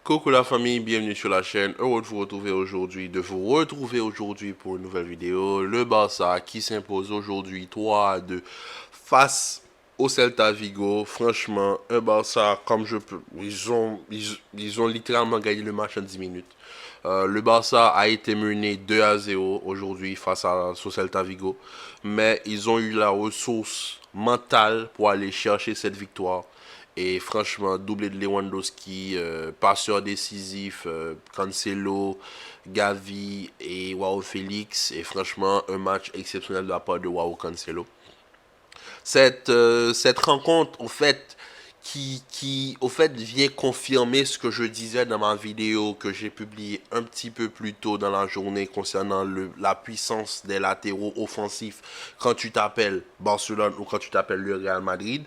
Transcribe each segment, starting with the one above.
Coucou la famille, bienvenue sur la chaîne. Heureux de vous retrouver aujourd'hui pour une nouvelle vidéo. Le Barça qui s'impose aujourd'hui 3 à 2 face au Celta Vigo. Franchement, un Barça comme je peux. Ils ont littéralement gagné le match en 10 minutes. Le Barça a été mené 2 à 0 aujourd'hui face au Celta Vigo. Mais ils ont eu la ressource mentale pour aller chercher cette victoire. Et franchement, doublé de Lewandowski, passeur décisif, Cancelo, Gavi et Joao Félix. Et franchement, un match exceptionnel de la part de Joao Cancelo. Cette rencontre, au fait, vient confirmer ce que je disais dans ma vidéo que j'ai publiée un petit peu plus tôt dans la journée concernant la puissance des latéraux offensifs quand tu t'appelles Barcelone ou quand tu t'appelles le Real Madrid.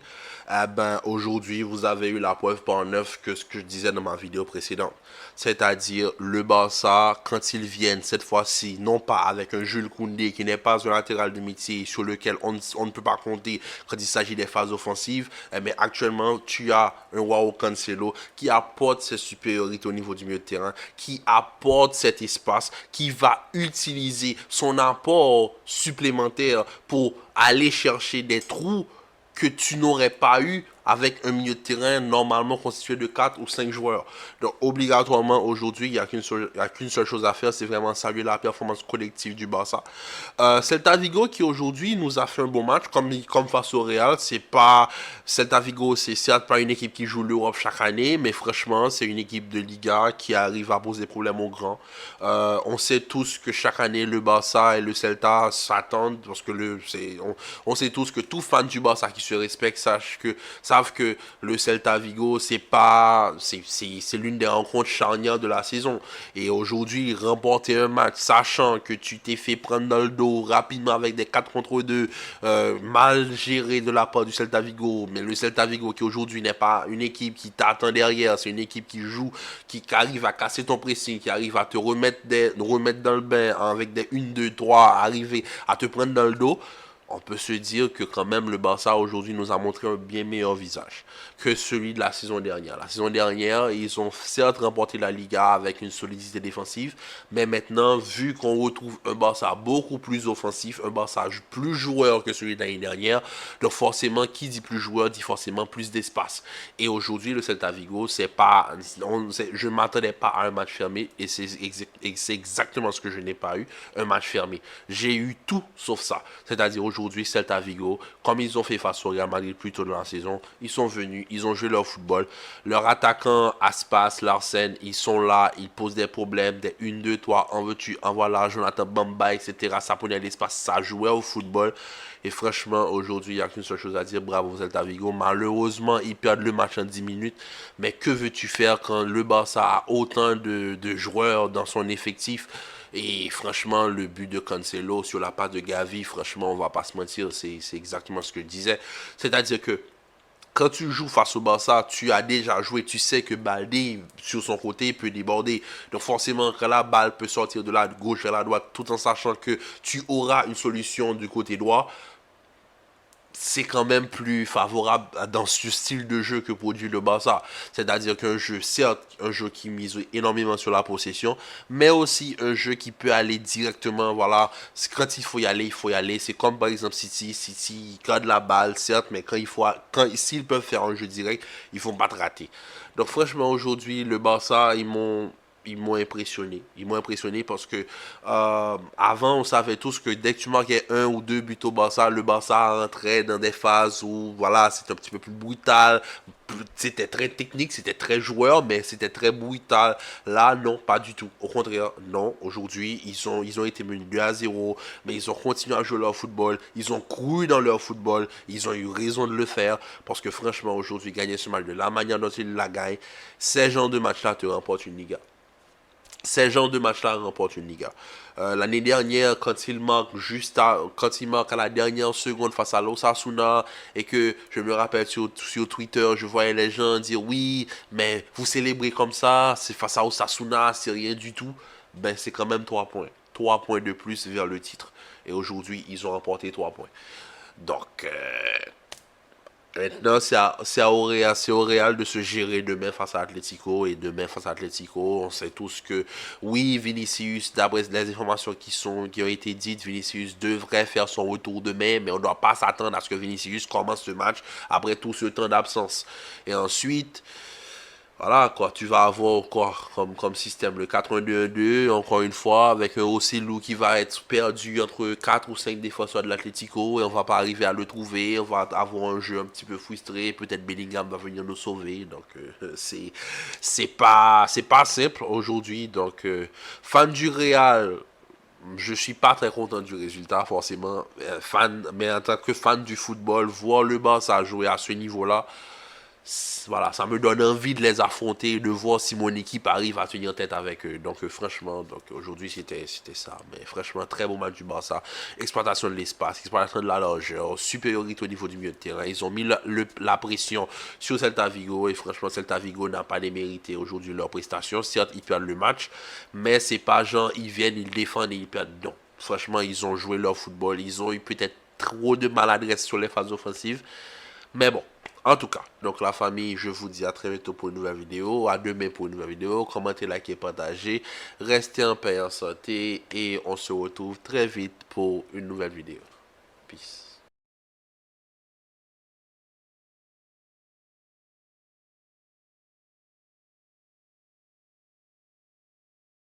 Aujourd'hui, vous avez eu la preuve par neuf que ce que je disais dans ma vidéo précédente. C'est-à-dire, le Barça, quand ils viennent cette fois-ci, non pas avec un Jules Koundé qui n'est pas un latéral de métier sur lequel on ne peut pas compter quand il s'agit des phases offensives, mais actuellement, tu as un Joao Cancelo qui apporte cette supériorité au niveau du milieu de terrain, qui apporte cet espace, qui va utiliser son apport supplémentaire pour aller chercher des trous que tu n'aurais pas eu avec un milieu de terrain normalement constitué de 4 ou 5 joueurs. Donc, obligatoirement, aujourd'hui, il n'y a qu'une seule chose à faire, c'est vraiment saluer la performance collective du Barça. Celta Vigo, qui aujourd'hui nous a fait un bon match, comme face au Real, c'est pas... Celta Vigo, c'est certes pas une équipe qui joue l'Europe chaque année, mais franchement, c'est une équipe de Liga qui arrive à poser problème aux grands. On sait tous que chaque année, le Barça et le Celta s'attendent, parce que on sait tous que tout fan du Barça qui se respecte savent que le Celta Vigo, c'est l'une des rencontres charnières de la saison. Et aujourd'hui, remporter un match, sachant que tu t'es fait prendre dans le dos rapidement avec des 4 contre 2, mal gérés de la part du Celta Vigo, mais le Celta Vigo qui aujourd'hui n'est pas une équipe qui t'attend derrière, c'est une équipe qui joue, qui arrive à casser ton pressing, qui arrive à te remettre dans le bain avec des 1, 2, 3, arriver à te prendre dans le dos. On peut se dire que quand même le Barça aujourd'hui nous a montré un bien meilleur visage que celui de la saison dernière. La saison dernière, ils ont certes remporté la Liga avec une solidité défensive, mais maintenant, vu qu'on retrouve un Barça beaucoup plus offensif, un Barça plus joueur que celui de l'année dernière, donc forcément, qui dit plus joueur dit forcément plus d'espace. Et aujourd'hui, le Celta Vigo, je ne m'attendais pas à un match fermé, et c'est exactement ce que je n'ai pas eu, un match fermé. J'ai eu tout sauf ça. C'est-à-dire aujourd'hui, Celta Vigo, comme ils ont fait face au Real Madrid plus tôt dans la saison, ils sont venus, ils ont joué leur football. Leurs attaquants, Aspas, Larsen, ils sont là, ils posent des problèmes, des 1, 2, 3, en veux-tu, en voilà, Jonathan Bamba, etc. Ça prenait l'espace, ça jouait au football. Et franchement, aujourd'hui, il n'y a qu'une seule chose à dire, bravo Celta Vigo. Malheureusement, ils perdent le match en 10 minutes. Mais que veux-tu faire quand le Barça a autant de joueurs dans son effectif? Et franchement, le but de Cancelo sur la part de Gavi, franchement, on va pas se mentir, c'est exactement ce que je disais. C'est-à-dire que quand tu joues face au Barça, tu as déjà joué, tu sais que Baldé, sur son côté, peut déborder. Donc forcément, quand la balle peut sortir de la gauche vers la droite, tout en sachant que tu auras une solution du côté droit, c'est quand même plus favorable dans ce style de jeu que produit le Barça. C'est-à-dire qu'un jeu, certes, un jeu qui mise énormément sur la possession, mais aussi un jeu qui peut aller directement, voilà, quand il faut y aller, il faut y aller. C'est comme par exemple City garde la balle, certes, mais s'ils peuvent faire un jeu direct, ils ne vont pas te rater. Donc franchement, aujourd'hui, le Barça, ils m'ont impressionné. Ils m'ont impressionné parce que avant, on savait tous que dès que tu marquais 1 ou 2 buts au Barça, le Barça rentrait dans des phases où voilà, c'était un petit peu plus brutal. C'était très technique, c'était très joueur, mais c'était très brutal. Là, non, pas du tout. Au contraire, non. Aujourd'hui, ils ont été menés 2 à 0, mais ils ont continué à jouer leur football. Ils ont cru dans leur football. Ils ont eu raison de le faire. Parce que franchement, aujourd'hui, gagner ce match de la manière dont ils la gagnent, ces genres de matchs-là te remportent une Liga. Ces genres de matchs-là remportent une Liga. L'année dernière, quand il marque à la dernière seconde face à l'Osasuna, et que je me rappelle sur Twitter, je voyais les gens dire oui, mais vous célébrez comme ça, c'est face à Osasuna, c'est rien du tout. Ben, c'est quand même 3 points. 3 points de plus vers le titre. Et aujourd'hui, ils ont remporté 3 points. Donc, Maintenant, c'est au Real de se gérer demain face à Atlético. Et demain face à Atlético, on sait tous que oui, Vinicius, d'après les informations qui ont été dites, Vinicius devrait faire son retour demain, mais on ne doit pas s'attendre à ce que Vinicius commence ce match après tout ce temps d'absence. Et ensuite, voilà, quoi, tu vas avoir encore comme système le 4-1-2-1-2, encore une fois, avec un Ocelou qui va être perdu entre 4 ou 5 défenseurs de l'Atlético et on va pas arriver à le trouver, on va avoir un jeu un petit peu frustré, peut-être Bellingham va venir nous sauver, donc c'est pas simple aujourd'hui, donc fan du Real, je suis pas très content du résultat forcément, mais en tant que fan du football, voir le Barça jouer à ce niveau-là, voilà, ça me donne envie de les affronter, de voir si mon équipe arrive à tenir tête avec eux. Donc franchement, aujourd'hui c'était ça. Mais franchement, très beau match du Barça. Exploitation de l'espace, exploitation de la largeur, supériorité au niveau du milieu de terrain. Ils ont mis la pression sur Celta Vigo et franchement, Celta Vigo n'a pas démérité aujourd'hui leur prestation. Certes, ils perdent le match, mais c'est pas genre ils viennent, ils défendent et ils perdent. Non, franchement, ils ont joué leur football. Ils ont eu peut-être trop de maladresse sur les phases offensives. Mais bon, en tout cas, donc la famille, je vous dis à très bientôt pour une nouvelle vidéo. À demain pour une nouvelle vidéo. Commentez, likez, partagez. Restez en paix et en santé. Et on se retrouve très vite pour une nouvelle vidéo. Peace.